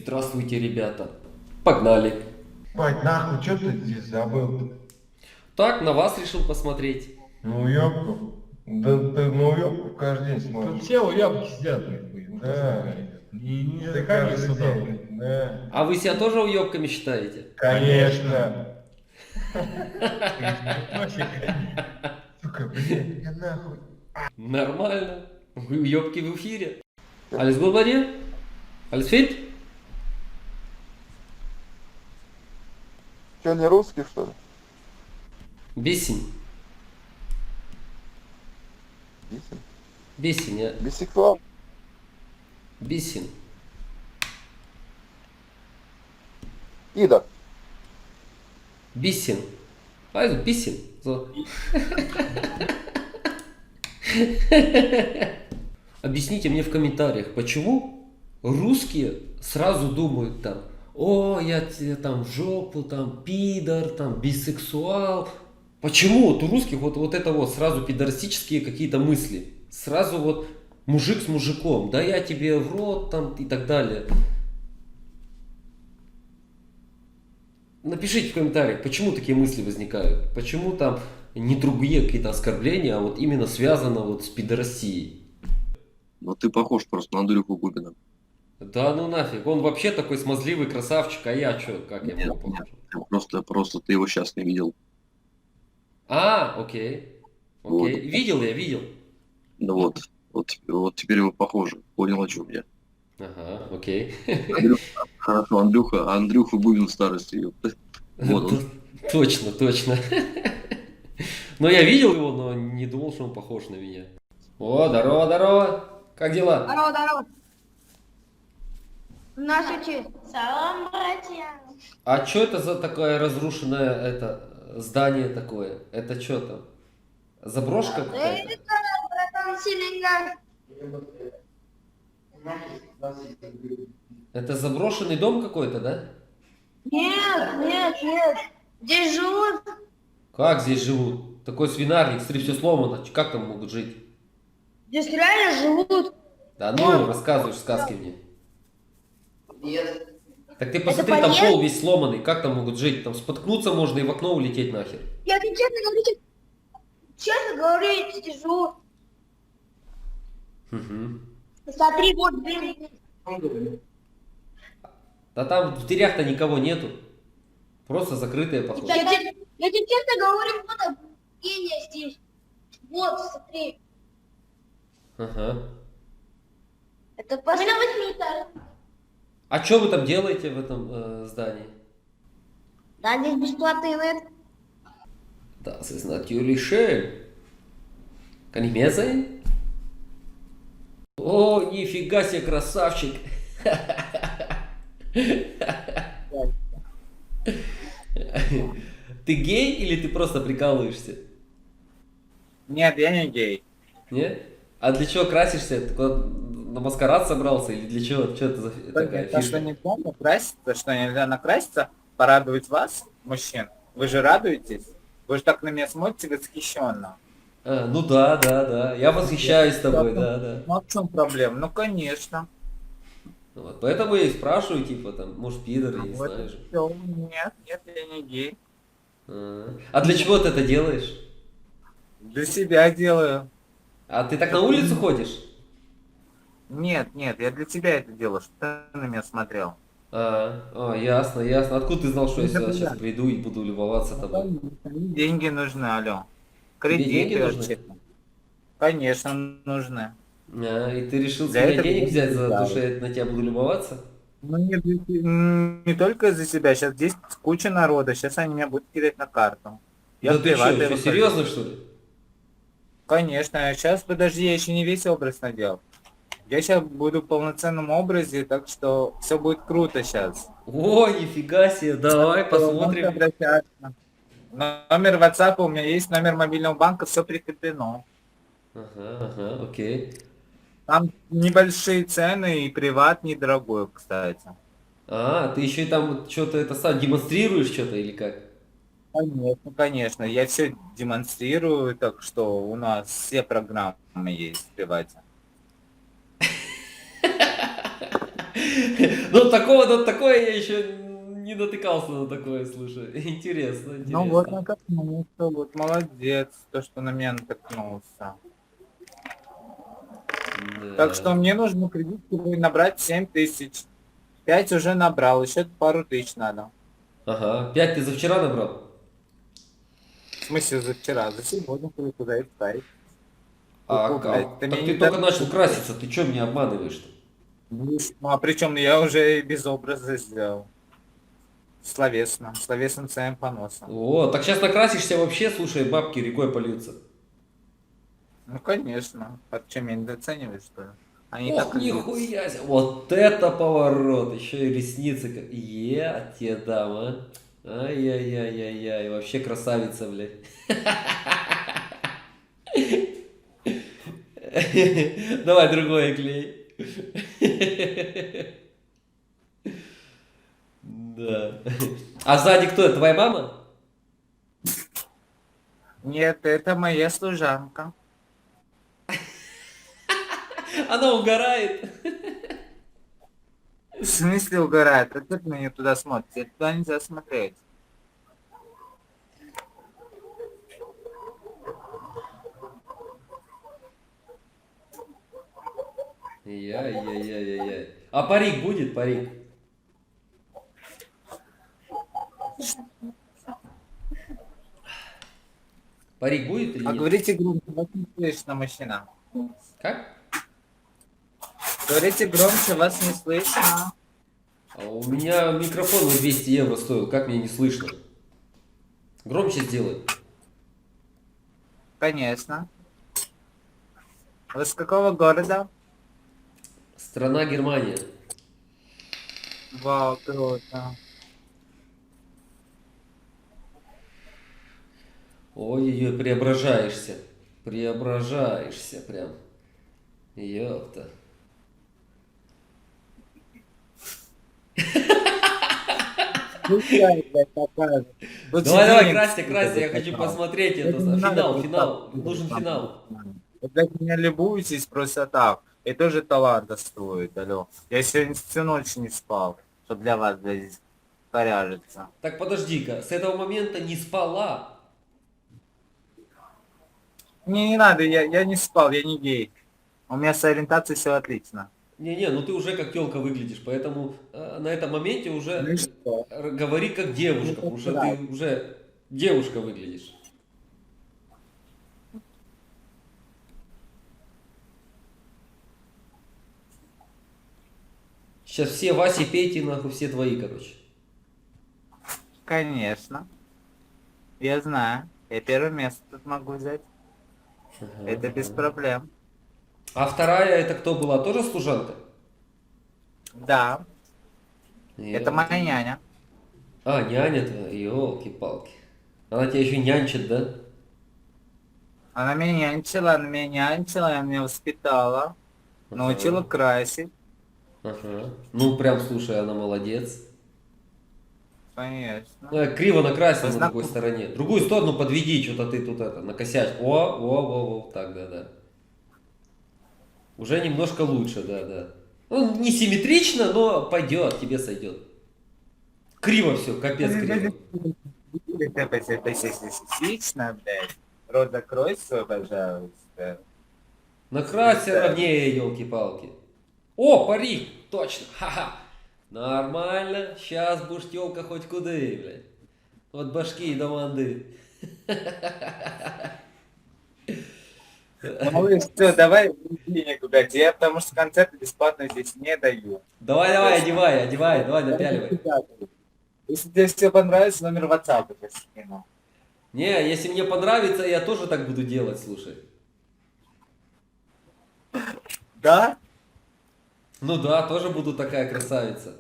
Здравствуйте, ребята. Погнали. Бать, нахуй, что ты здесь забыл? Так, на вас решил посмотреть. Ну, уёбку. Да ты на уёбку каждый день Тут смотришь. все уебки сидят, нахуй. Да. Не Ты заходи каждый сюда. день. Да. А вы себя тоже уебками считаете? Конечно. Нафиг. Сука, блядь, я нахуй. Нормально. Вы уебки в эфире. Alles gut bei dir? Alles fit? Че, не русский, что ли? Bisschen. Бисин? Bisschen, ja. Бисексуал? Bisschen. Ида. Bisschen. Also, bisschen. So. Объясните мне в комментариях, почему русские сразу думают там, о, я тебе там в жопу, там, пидор, там, бисексуал. Почему вот у русских вот это вот сразу пидорастические какие-то мысли? Сразу вот мужик с мужиком, да я тебе в рот там и так далее. Напишите в комментариях, почему такие мысли возникают. Почему там не другие какие-то оскорбления, а вот именно связано вот с пидорастией. Но ты похож просто на Андрюху Губина. Да ну нафиг, он вообще такой смазливый красавчик, а я что, как я Нет, могу нет, похож? просто ты его сейчас не видел. А, окей. Вот. Окей. Видел я, видел. Да вот теперь вы похожи. Понял, о чем я. Ага, окей. Андрюха, хорошо, Андрюха Губин в старости. ёпта. Вот он. Точно, точно. Но я видел его, но не думал, что он похож на меня. О, здорово, здорово. Как дела? Здорово, здорово. Наша честь. Салам, братья. А что это за такое разрушенное это здание такое? Это что там? Заброшка какая-то? Это, братан, Селенга. Это заброшенный дом какой-то, да? Нет, нет, нет. Здесь живут. Как здесь живут? Такой свинарник, смотри, все сломано. Как там могут жить? Здесь реально живут. Да ну, рассказываешь сказки мне. Так ты посмотри, там подъезд? пол весь сломанный, как там могут жить? Там споткнуться можно и в окно улететь нахер. Я тебе честно говорю, здесь живут. Угу. Смотри, вот, блин. Да там в дверях-то никого нету. Просто закрытые похоже. Я тебе честно говорю, вот объявление здесь. Вот, смотри. Ага. Это посмотри. А что вы там делаете в этом здании? Да, здесь бесплатный нет. Das ist natürlich schön. Kann ich mehr sein? О, нифига себе, красавчик. Ты гей или ты просто прикалываешься? Нет, я не гей. Нет? А для чего красишься? Ты куда на маскарад собрался или для чего? Что это за такая То, что фишка? нельзя накраситься, что нельзя накраситься, порадовать вас, мужчин. Вы же радуетесь? Вы же так на меня смотрите восхищенно. А, ну да, да, да. Я восхищаюсь тобой, да, да. Ну а в чем проблема? Ну конечно. Вот, поэтому я и спрашиваю, типа, там, может, пидор, я не Вот знаю и же. всё. Нет, нет, я не гей. А для чего ты это делаешь? Для себя делаю. А ты так на улицу ходишь? Нет, нет, я для тебя это делаю, что ты на меня смотрел. Ясно, ясно. Откуда ты знал, что я Это сюда понятно. сейчас приду и буду любоваться тобой? Деньги нужны, алло. Тебе деньги Кредиты нужны? вообще. Конечно, нужны. И ты решил с Для меня этого денег я взять за то, делаю. что я на тебя буду любоваться? Ну, не только из-за себя, сейчас здесь куча народа, сейчас они меня будут кидать на карту. Я Да в ты что, приватное что, выхожу. серьезно, что ли? Конечно, сейчас, подожди, я еще не весь образ надел. Я сейчас буду в полноценном образе, так что все будет круто сейчас. О, нифига себе, давай Можете посмотрим. обращаться. Номер WhatsApp у меня есть, номер мобильного банка, все прикреплено. Ага, окей. Там небольшие цены и приват недорогой, кстати. Ты еще и там что-то это сам демонстрируешь что-то или как? Конечно, конечно. Я все демонстрирую, так что у нас все программы есть в привате. Ну, такого, на такое я еще не натыкался на такое, слушай. Интересно, интересно. Ну вот натолкнулся, вот молодец, то, что на меня натолкнулся. Да. Так что мне нужно кредит набрать 7000. 5 уже набрал, еще пару тысяч надо. Ага, 5 ты за вчера набрал? В смысле за вчера, за сегодня куда искать. А, Так так ты только начал краситься, ты что меня обманываешь-то? Ну а причем я уже и без образа сделал. Словесным своим поносом. О, так сейчас накрасишься вообще, слушай, бабки рекой польются. Ну конечно. А чем я недооцениваю, что ли? Они Ох, так и нихуя себе, вот это поворот, еще и ресницы, я тебе дам, а. Ай-яй-яй-яй-яй, вообще красавица, блядь. Давай другой клей. Да. А сзади кто? Это твоя мама? Нет, это моя служанка. Она угорает. В смысле угорает? А как на нее туда смотрите? Туда нельзя смотреть. Яй-яй-яй-яй-яй. А парик будет, парик? Парик будет или А нет? говорите громче, вас не слышно, мужчина. Как? Говорите громче, вас не слышно. А у меня микрофон 200 евро стоил, как мне не слышно? Громче сделай. Конечно. Вы с какого города? Страна Германия. Вау, круто. Ой-ой-ой, преображаешься. Преображаешься прям. Ёпта. Давай, красься, красься, я хочу посмотреть это. Финал, нужен финал. Вы так меня любуетесь просто так. И тоже таланта стоит, алло. Я сегодня всю ночь не спал, чтобы для вас здесь поряжиться. Так подожди-ка, с этого момента не спала. Мне не надо, я не спал, я не гей. У меня с ориентацией все отлично. Не-не, ну ты уже как телка выглядишь, поэтому на этом моменте Ну уже и что? говори как девушка, потому что ты уже девушка выглядишь. Сейчас все Васи, пейте нахуй, все твои, короче. Конечно. Я знаю. Я первое место тут могу взять. Ага, Это без ага. проблем. А вторая это кто была? Тоже служанка? Да. Нет. Это моя няня. А, няня твоя, елки-палки. Она тебя еще нянчит, да? Она меня нянчила, она меня воспитала. Научила красить. Ага. Ну, прям, слушай, она молодец. Конечно. Криво накрасил на Познаком- другой стороне. Другую сторону подведи, что-то ты тут это, накосячь. О, так, да. Уже немножко лучше, да. Ну, не симметрично, но пойдет, тебе сойдет. Криво все, капец криво. Это симпатично, блядь. Рот закрой свой, пожалуйста. Накрасься ровнее, елки-палки. О, парик, точно, ха-ха. Нормально, сейчас будешь телка хоть куды, блядь. От башки до манды. Малыш, все, давай денег угоди, я потому что концерты бесплатно здесь не даю. Давай, одевай, давай, напяливай. Если тебе все понравится, номер WhatsApp я скину. Не, если мне понравится, я тоже так буду делать, слушай. Да? Ну да, тоже буду такая красавица.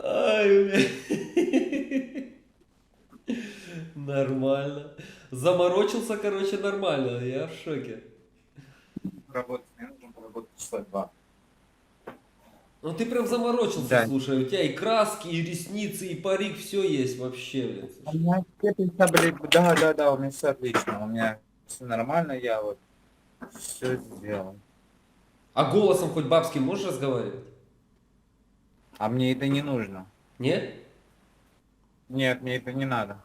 Ай, бля. Нормально. Заморочился, короче, нормально. Я в шоке. Работать, мне нужно поработать часа 2. Ну ты прям заморочился, Да. слушай, у тебя и краски, и ресницы, и парик, все есть вообще, блин. У меня кепица, блин, да, у меня все отлично. У меня все нормально, я вот все сделал. А голосом хоть бабским можешь разговаривать? А мне это не нужно. Нет? Нет, мне это не надо.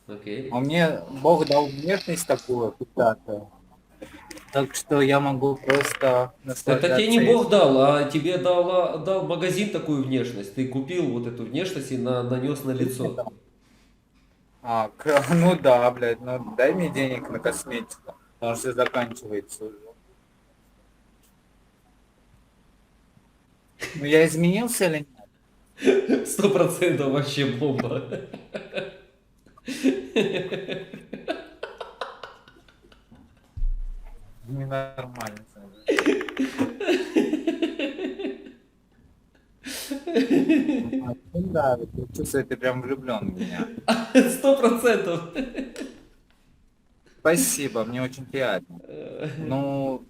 Окей. А мне Бог дал внешность такую, пятую. Так что я могу просто наслаждаться. Это тебе не этим. Бог дал, а тебе дал магазин такую внешность. Ты купил вот эту внешность и нанес на лицо. Ну да, блядь, ну дай мне денег на косметику, потому что заканчивается уже. Ну я изменился или нет? 100% вообще бомба. Ненормально. Да, я чувствую, ты прям влюблен в меня. 100%. Спасибо, мне очень приятно. Ну,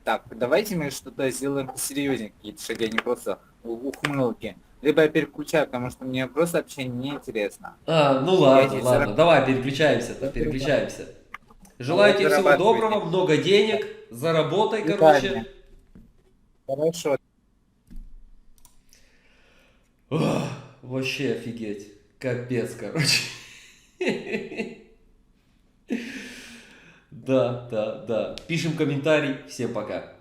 так, давайте мы что-то сделаем посерьезнее, какие-то шаги, а не просто ухмылки. Либо я переключаю, потому что мне просто общение неинтересно. Ну ладно, давай переключаемся-то, переключаемся. Желаю тебе всего зарабатывайте. доброго, много денег, заработай, До короче. свидания. Хорошо. Ох, вообще офигеть. Капец, короче. Да. Пишем комментарий. Всем пока.